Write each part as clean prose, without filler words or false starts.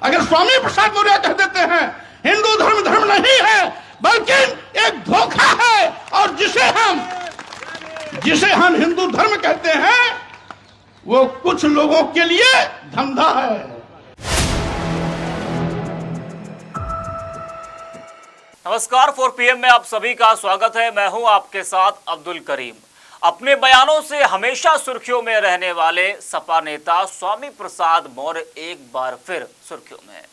अगर स्वामी प्रसाद मौर्य कह देते हैं हिंदू धर्म धर्म नहीं है बल्कि एक धोखा है, और जिसे हम हिंदू धर्म कहते हैं वो कुछ लोगों के लिए धंधा है। नमस्कार, 4 PM में आप सभी का स्वागत है। मैं हूं आपके साथ अब्दुल करीम। अपने बयानों से हमेशा सुर्खियों में रहने वाले सपा नेता स्वामी प्रसाद मौर्य एक बार फिर सुर्खियों में है।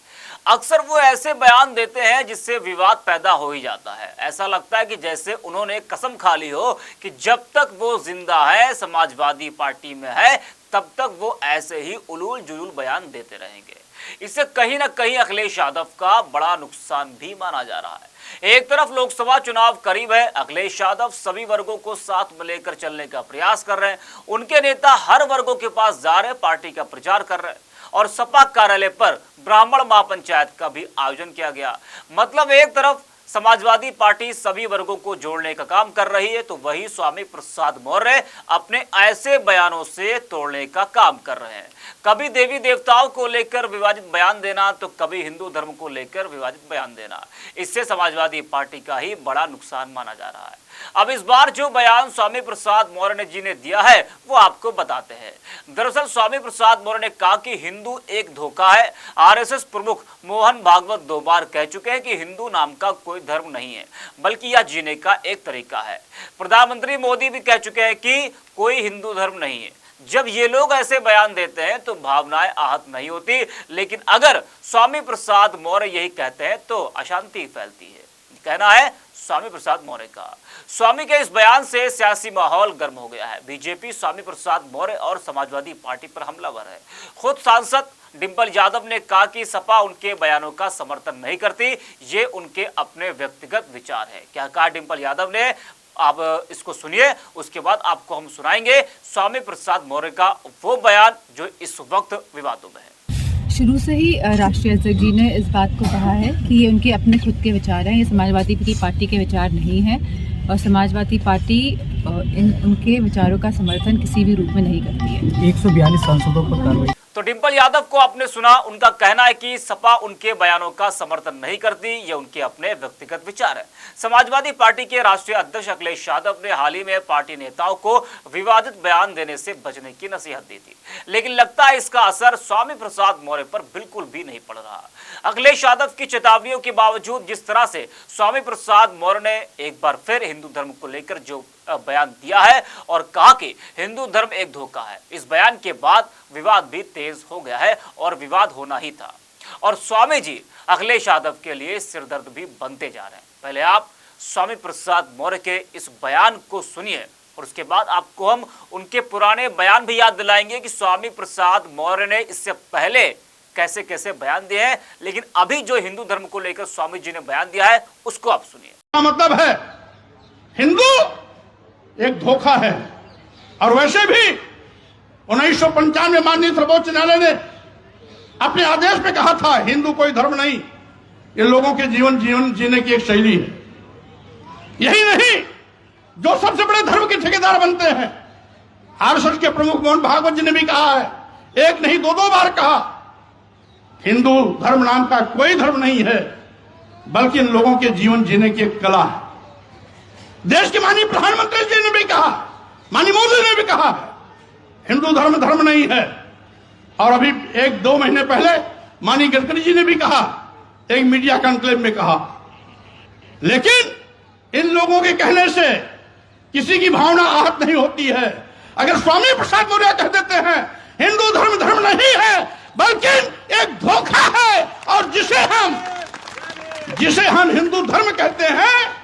अक्सर वो ऐसे बयान देते हैं जिससे विवाद पैदा हो ही जाता है। ऐसा लगता है कि जैसे उन्होंने कसम खा ली हो कि जब तक वो जिंदा है, समाजवादी पार्टी में है, तब तक वो ऐसे ही उलूल जुलूल बयान देते रहेंगे। इससे कहीं ना कहीं अखिलेश यादव का बड़ा नुकसान भी माना जा रहा है। एक तरफ लोकसभा चुनाव करीब है, अखिलेश यादव सभी वर्गों को साथ में लेकर चलने का प्रयास कर रहे हैं। उनके नेता हर वर्गों के पास जा रहे, पार्टी का प्रचार कर रहे हैं और सपा कार्यालय पर ब्राह्मण महापंचायत का भी आयोजन किया गया। मतलब एक तरफ समाजवादी पार्टी सभी वर्गों को जोड़ने का काम कर रही है, तो वही स्वामी प्रसाद मौर्य अपने ऐसे बयानों से तोड़ने का काम कर रहे हैं। कभी देवी देवताओं को लेकर विवादित बयान देना, तो कभी हिंदू धर्म को लेकर विवादित बयान देना। इससे समाजवादी पार्टी का ही बड़ा नुकसान माना जा रहा है। अब इस बार जो बयान स्वामी प्रसाद मौर्य जी ने दिया है वो आपको बताते हैं। दरअसल स्वामी प्रसाद मौर्य ने कहा कि हिंदू एक धोखा है। आरएसएस प्रमुख मोहन भागवत 2 बार कह चुके हैं कि हिंदू नाम का कोई धर्म नहीं है, बल्कि यह जीने का एक तरीका है। प्रधानमंत्री मोदी भी कह चुके हैं कि कोई हिंदू धर्म नहीं है। जब ये लोग ऐसे बयान देते हैं तो भावनाएं आहत नहीं होती, लेकिन अगर स्वामी प्रसाद मौर्य यही कहते हैं तो अशांति फैलती है। कहना है स्वामी प्रसाद मौर्य का। स्वामी के इस बयान से सियासी माहौल गर्म हो गया है। बीजेपी स्वामी प्रसाद मौर्य और समाजवादी पार्टी पर हमलावर है। खुद सांसद डिंपल यादव ने कहा कि सपा उनके बयानों का समर्थन नहीं करती, ये उनके अपने व्यक्तिगत विचार है। क्या कहा डिंपल यादव ने, आप इसको सुनिए, उसके बाद आपको हम सुनाएंगे स्वामी प्रसाद मौर्य का वो बयान जो इस वक्त विवादों में है। शुरू से ही राष्ट्रीय अध्यक्ष जी ने इस बात को कहा है कि ये उनके अपने खुद के विचार हैं, ये समाजवादी पार्टी के विचार नहीं हैं, और समाजवादी पार्टी उनके विचारों का समर्थन किसी भी रूप में नहीं करती है। 142 सांसदों पर कार्रवाई। तो डिंपल यादव को आपने सुना, उनका कहना है कि सपा उनके बयानों का समर्थन नहीं करती, ये उनके अपने व्यक्तिगत विचार है। समाजवादी पार्टी के राष्ट्रीय अध्यक्ष अखिलेश यादव ने हाल ही में पार्टी नेताओं को विवादित बयान देने से बचने की नसीहत दी थी, लेकिन लगता है इसका असर स्वामी प्रसाद मौर्य पर बिल्कुल भी नहीं पड़ रहा। अखिलेश यादव की चेतावनियों के बावजूद जिस तरह से स्वामी प्रसाद मौर्य ने एक बार फिर हिंदू धर्म को लेकर जो बयान दिया है और कहा कि हिंदू धर्म एक धोखा है, इस बयान के बाद विवाद भी तेज हो गया है और विवाद होना ही था। और स्वामी जी अखिलेश यादव के लिए सिरदर्द भी बनते जा रहे हैं। पहले आप स्वामी प्रसाद मौर्य के इस बयान को सुनिए और उसके बाद आपको हम उनके पुराने बयान भी याद दिलाएंगे कि स्वामी प्रसाद मौर्य ने इससे पहले कैसे कैसे बयान दिए हैं, लेकिन अभी जो हिंदू धर्म को लेकर स्वामी जी ने बयान दिया है उसको आप सुनिए। मतलब है हिंदू एक धोखा है, और वैसे भी 1995 में माननीय सर्वोच्च न्यायालय ने अपने आदेश में कहा था हिंदू कोई धर्म नहीं, ये लोगों के जीवन जीने की एक शैली है। यही नहीं, जो सबसे बड़े धर्म के ठेकेदार बनते हैं, आरएसएस के प्रमुख मोहन भागवत जी ने भी कहा है, एक नहीं 2 बार कहा, हिंदू धर्म नाम का कोई धर्म नहीं है, बल्कि इन लोगों के जीवन जीने की एक कला है। देश के माननीय प्रधानमंत्री जी ने भी कहा, माननीय मोदी ने भी कहा हिंदू धर्म धर्म नहीं है, और अभी 1-2 महीने पहले माननीय गडकरी जी ने भी कहा, एक मीडिया कॉन्क्लेव में कहा। लेकिन इन लोगों के कहने से किसी की भावना आहत नहीं होती है। अगर स्वामी प्रसाद मौर्य कह देते हैं हिंदू धर्म धर्म नहीं है बल्कि एक धोखा है, और जिसे हम हिंदू धर्म कहते हैं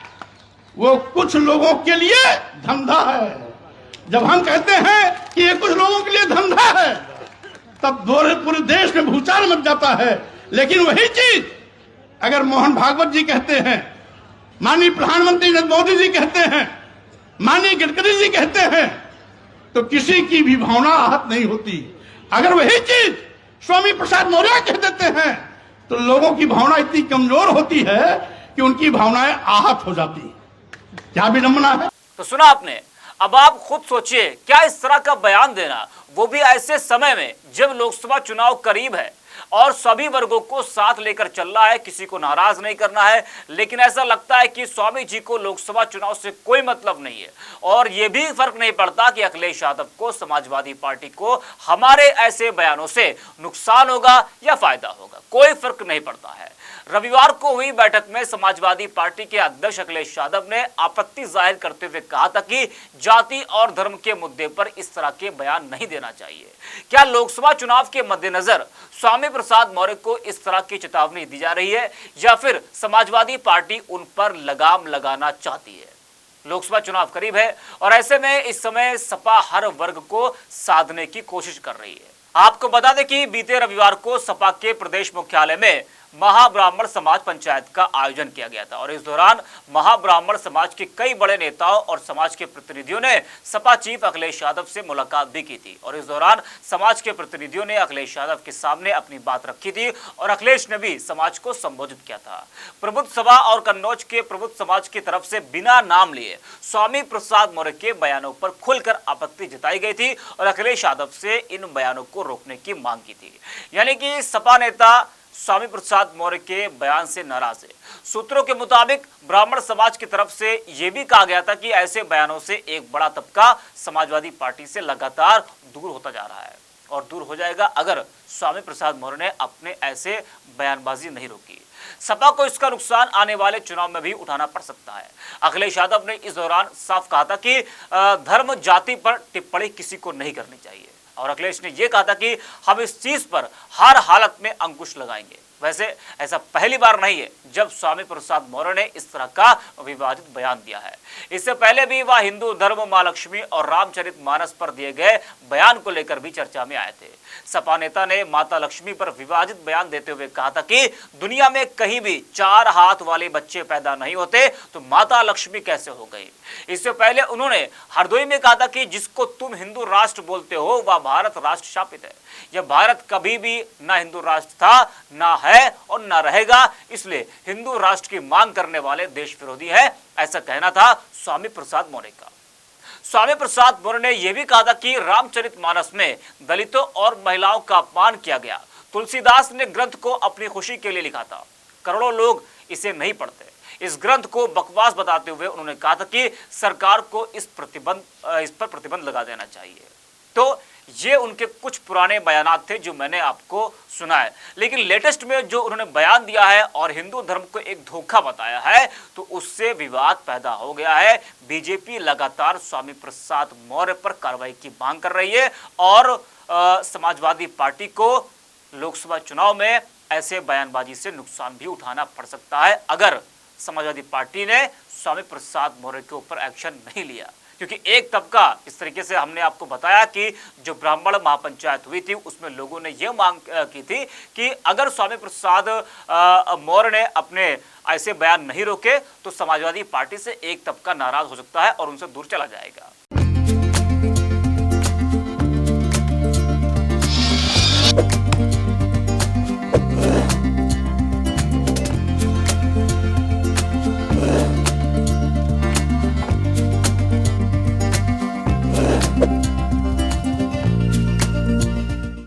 वो कुछ लोगों के लिए धंधा है। जब हम कहते हैं कि ये कुछ लोगों के लिए धंधा है, तब पूरे देश में भूचाल मच जाता है। लेकिन वही चीज अगर मोहन भागवत जी कहते हैं, माननीय प्रधानमंत्री नरेंद्र मोदी जी कहते हैं, माननीय गडकरी जी कहते हैं, तो किसी की भी भावना आहत नहीं होती। अगर वही चीज स्वामी प्रसाद मौर्य कह देते हैं तो लोगों की भावना इतनी कमजोर होती है कि उनकी भावनाएं आहत हो जाती। क्या विडंबना है। तो सुना आपने, अब आप खुद सोचिए, क्या इस तरह का बयान देना, वो भी ऐसे समय में जब लोकसभा चुनाव करीब है। और सभी वर्गों को साथ लेकर चलना है, किसी को नाराज नहीं करना है। लेकिन ऐसा लगता है कि स्वामी जी को लोकसभा चुनाव से कोई मतलब नहीं है और यह भी फर्क नहीं पड़ता कि अखिलेश यादव को, समाजवादी पार्टी को हमारे ऐसे बयानों से नुकसान होगा या फायदा होगा, कोई फर्क नहीं पड़ता है। रविवार को हुई बैठक में समाजवादी पार्टी के अध्यक्ष अखिलेश यादव ने आपत्ति जाहिर करते हुए कहा था कि जाति और धर्म के मुद्दे पर इस तरह के बयान नहीं देना चाहिए। क्या लोकसभा चुनाव के मद्देनजर स्वामी प्रसाद मौर्य को इस तरह की चेतावनी दी जा रही है या फिर समाजवादी पार्टी उन पर लगाम लगाना चाहती है? लोकसभा चुनाव करीब है और ऐसे में इस समय सपा हर वर्ग को साधने की कोशिश कर रही है। आपको बता दें कि बीते रविवार को सपा के प्रदेश मुख्यालय में महाब्राह्मण समाज पंचायत का आयोजन किया गया था और इस दौरान महाब्राह्मण समाज के कई बड़े नेताओं और समाज के प्रतिनिधियों ने सपा चीफ अखिलेश यादव से मुलाकात भी की थी और इस दौरान समाज के प्रतिनिधियों ने अखिलेश यादव के सामने अपनी बात रखी थी और अखिलेश ने भी समाज को संबोधित किया था। प्रबुद्ध सभा और कन्नौज के प्रबुद्ध समाज की तरफ से बिना नाम लिए स्वामी प्रसाद मौर्य के बयानों पर खुलकर आपत्ति जताई गई थी और अखिलेश यादव से इन बयानों को रोकने की मांग की थी। यानी कि सपा नेता स्वामी प्रसाद मौर्य के बयान से नाराज है। सूत्रों के मुताबिक ब्राह्मण समाज की तरफ से यह भी कहा गया था कि ऐसे बयानों से एक बड़ा तबका समाजवादी पार्टी से लगातार दूर होता जा रहा है और दूर हो जाएगा अगर स्वामी प्रसाद मौर्य ने अपने ऐसे बयानबाजी नहीं रोकी। सपा को इसका नुकसान आने वाले चुनाव में भी उठाना पड़ सकता है। अखिलेश यादव ने इस दौरान साफ कहा था कि धर्म जाति पर टिप्पणी किसी को नहीं करनी चाहिए और अखिलेश ने यह कहा था कि हम इस चीज पर हर हालत में अंकुश लगाएंगे। वैसे ऐसा पहली बार नहीं है जब स्वामी प्रसाद मौर्य ने इस तरह का विवादित बयान दिया है। इससे पहले भी वह हिंदू धर्म, मां लक्ष्मी और रामचरितमानस पर दिए गए बयान को लेकर भी चर्चा में आए थे। सपा नेता ने माता लक्ष्मी पर विवादित बयान देते हुए कहा था कि दुनिया में कहीं भी 4 हाथ वाले बच्चे पैदा नहीं होते तो माता लक्ष्मी कैसे हो गई। इससे पहले उन्होंने हरदोई में कहा था कि जिसको तुम हिंदू राष्ट्र बोलते हो वह भारत राष्ट्र शापित है। यह भारत कभी भी ना हिंदू राष्ट्र था, ना है और ना रहेगा, इसलिए हिंदू राष्ट्र की मांग करने वाले देश विरोधी है, ऐसा कहना था स्वामी प्रसाद मौर्य का। स्वामी प्रसाद मौर्य ने यह भी कहा था कि रामचरितमानस में दलितों और महिलाओं का अपमान किया गया। तुलसीदास ने ग्रंथ को अपनी खुशी के लिए लिखा था, करोड़ों लोग इसे नहीं पढ़ते। इस ग्रंथ को बकवास बताते हुए उन्होंने कहा था कि सरकार को इस पर प्रतिबंध लगा देना चाहिए। तो ये उनके कुछ पुराने बयानात थे जो मैंने आपको सुनाए, लेकिन लेटेस्ट में जो उन्होंने बयान दिया है और हिंदू धर्म को एक धोखा बताया है तो उससे विवाद पैदा हो गया है। बीजेपी लगातार स्वामी प्रसाद मौर्य पर कार्रवाई की मांग कर रही है और समाजवादी पार्टी को लोकसभा चुनाव में ऐसे बयानबाजी से नुकसान भी उठाना पड़ सकता है अगर समाजवादी पार्टी ने स्वामी प्रसाद मौर्य के ऊपर एक्शन नहीं लिया। क्योंकि एक तबका, इस तरीके से हमने आपको बताया कि जो ब्राह्मण महापंचायत हुई थी उसमें लोगों ने यह मांग की थी कि अगर स्वामी प्रसाद मौर्य ने अपने ऐसे बयान नहीं रोके तो समाजवादी पार्टी से एक तबका नाराज हो सकता है और उनसे दूर चला जाएगा।